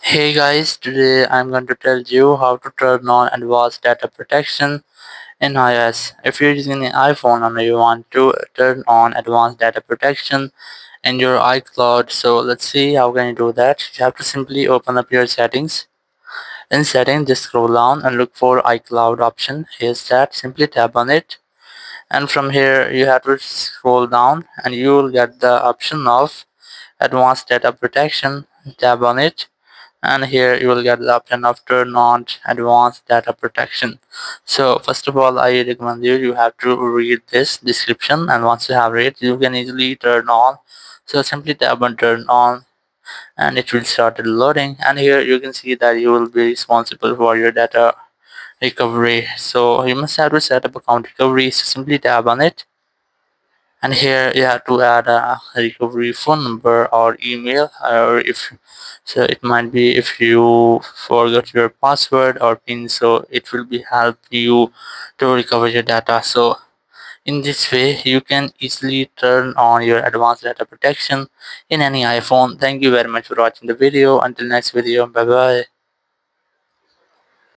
Hey guys, today I'm going to tell you how to turn on advanced data protection in iOS. If you're using an iPhone and you want to turn on advanced data protection in your iCloud, so let's see how can you do that. You have to simply open up your settings. In settings, just scroll down and look for iCloud option. Here's that. Simply tap on it. And from here, you have to scroll down and you will get the option of advanced data protection. Tap on it and here you will get the option of turn on advanced data protection. So first of all, I recommend you have to read this description, and once you have read, you can easily turn on. So simply tap on turn on and it will start loading, and here you can see that you will be responsible for your data recovery. So you must have to set up account recovery, so simply tap on it, and here you have to add a recovery phone number or email, or if so it might be if you forgot your password or pin, so it will be help you to recover your data. So in this way you can easily turn on your advanced data protection in any iPhone. Thank you very much for watching the video. Until next video, bye bye.